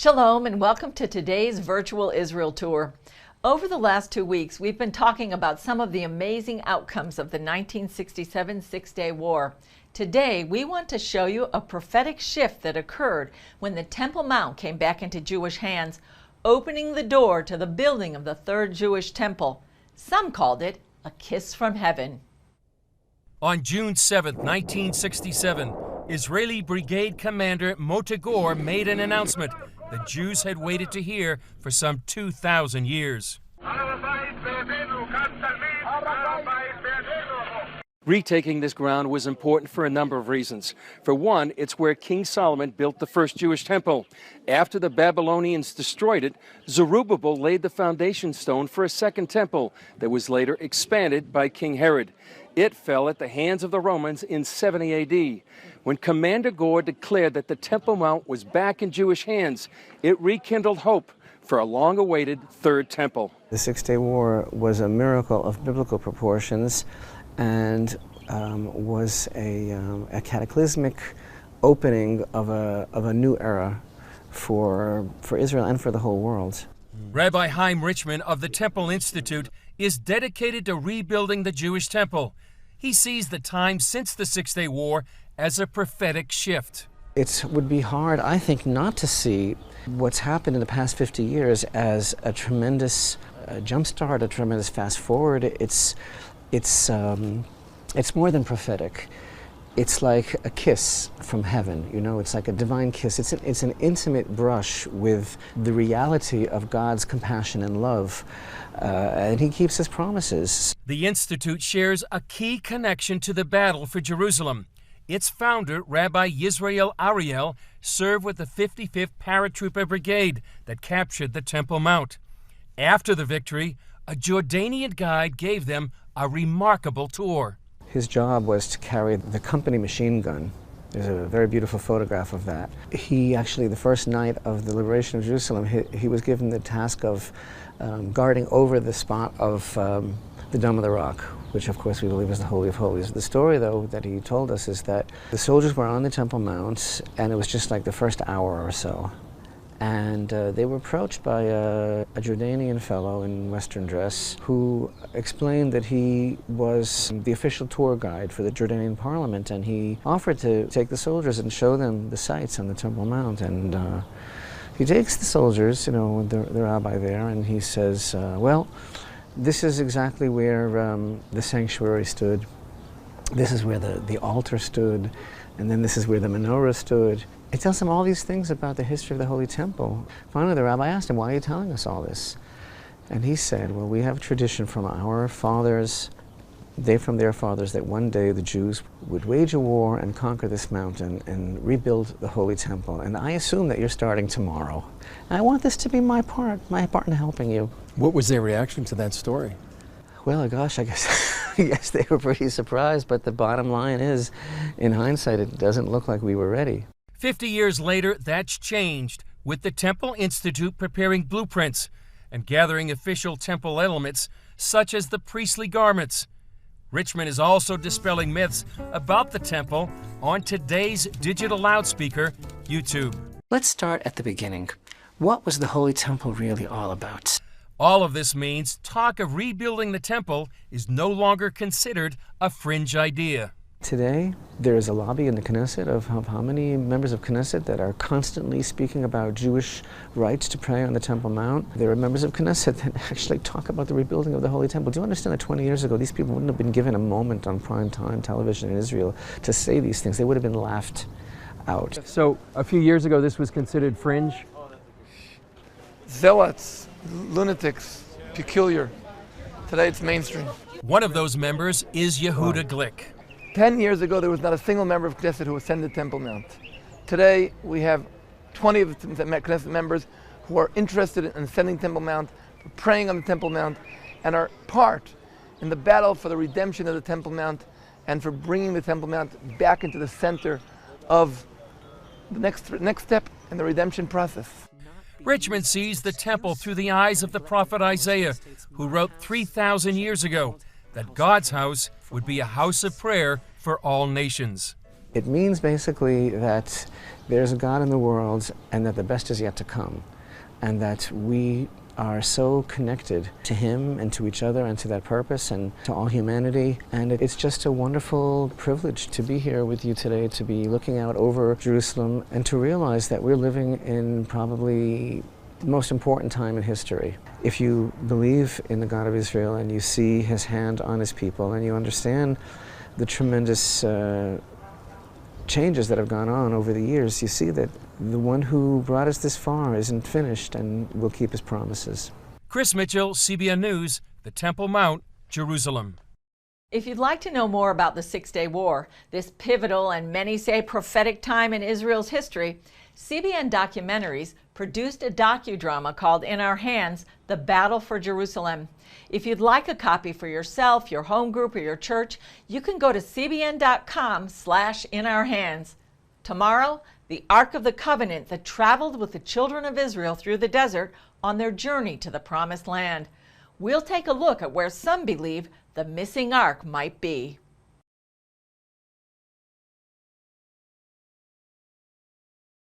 Shalom and welcome to today's virtual Israel tour. Over the last 2 weeks, we've been talking about some of the amazing outcomes of the 1967 Six-Day War. Today, we want to show you a prophetic shift that occurred when the Temple Mount came back into Jewish hands, opening the door to the building of the third Jewish temple. Some called it a kiss from heaven. On June 7, 1967, Israeli Brigade Commander Moti Gur made an announcement the Jews had waited to hear for some 2,000 years. Retaking this ground was important for a number of reasons. For one, it's where King Solomon built the first Jewish temple. After the Babylonians destroyed it, Zerubbabel laid the foundation stone for a second temple that was later expanded by King Herod. It fell at the hands of the Romans in 70 A.D. When Commander Gur declared that the Temple Mount was back in Jewish hands, it rekindled hope for a long-awaited Third Temple. The Six-Day War was a miracle of biblical proportions and was a cataclysmic opening of a new era for Israel and for the whole world. Rabbi Chaim Richman of the Temple Institute is dedicated to rebuilding the Jewish temple. He sees the time since the Six-Day War as a prophetic shift. It would be hard, I think, not to see what's happened in the past 50 years as a tremendous jumpstart, a tremendous fast forward. It's more than prophetic. It's like a kiss from heaven, you know, it's like a divine kiss. It's an intimate brush with the reality of God's compassion and love, and He keeps His promises. The Institute shares a key connection to the battle for Jerusalem. Its founder, Rabbi Yisrael Ariel, served with the 55th Paratrooper Brigade that captured the Temple Mount. After the victory, a Jordanian guide gave them a remarkable tour. His job was to carry the company machine gun. There's a very beautiful photograph of that. He actually, the first night of the liberation of Jerusalem, he was given the task of guarding over the spot of the Dome of the Rock, which of course we believe is the Holy of Holies. The story, though, that he told us is that the soldiers were on the Temple Mount, and it was just like the first hour or so. And they were approached by a Jordanian fellow in Western dress who explained that he was the official tour guide for the Jordanian parliament, and he offered to take the soldiers and show them the sights on the Temple Mount. And he takes the soldiers, you know, the rabbi there, and he says, well, this is exactly where the sanctuary stood. This is where the altar stood, and then this is where the menorah stood. It tells him all these things about the history of the Holy Temple. Finally, the rabbi asked him, why are you telling us all this? And he said, well, we have a tradition from our fathers, they from their fathers, that one day the Jews would wage a war and conquer this mountain and rebuild the Holy Temple. And I assume that you're starting tomorrow. And I want this to be my part in helping you. What was their reaction to that story? Well, gosh, I guess they were pretty surprised, but the bottom line is, in hindsight, it doesn't look like we were ready. 50 years later, that's changed, with the Temple Institute preparing blueprints and gathering official temple elements, such as the priestly garments. Richman is also dispelling myths about the temple on today's digital loudspeaker, YouTube. Let's start at the beginning. What was the Holy Temple really all about? All of this means talk of rebuilding the temple is no longer considered a fringe idea. Today, there is a lobby in the Knesset of how many members of Knesset that are constantly speaking about Jewish rights to pray on the Temple Mount. There are members of Knesset that actually talk about the rebuilding of the Holy Temple. Do you understand that 20 years ago, these people wouldn't have been given a moment on prime time television in Israel to say these things? They would have been laughed out. So a few years ago, this was considered fringe? Zealots, lunatics, peculiar. Today it's mainstream. One of those members is Yehuda Glick. 10 years ago, there was not a single member of Knesset who ascended the Temple Mount. Today, we have 20 of the Knesset members who are interested in ascending Temple Mount, praying on the Temple Mount, and are part in the battle for the redemption of the Temple Mount and for bringing the Temple Mount back into the center of the next step in the redemption process. Richman sees the temple through the eyes of the prophet Isaiah, who wrote 3,000 years ago that God's house would be a house of prayer for all nations. It means basically that there's a God in the world and that the best is yet to come, and that we are so connected to Him and to each other and to that purpose and to all humanity. And it's just a wonderful privilege to be here with you today, to be looking out over Jerusalem and to realize that we're living in probably the most important time in history. If you believe in the God of Israel and you see His hand on His people and you understand the tremendous changes that have gone on over the years, you see that the one who brought us this far isn't finished and will keep His promises. Chris Mitchell, CBN News, the Temple Mount, Jerusalem. If you'd like to know more about the Six-Day War, this pivotal and many say prophetic time in Israel's history, CBN Documentaries produced a docudrama called In Our Hands, The Battle for Jerusalem. If you'd like a copy for yourself, your home group, or your church, you can go to cbn.com/inourhands. Tomorrow, the Ark of the Covenant that traveled with the children of Israel through the desert on their journey to the Promised Land. We'll take a look at where some believe the missing ark might be.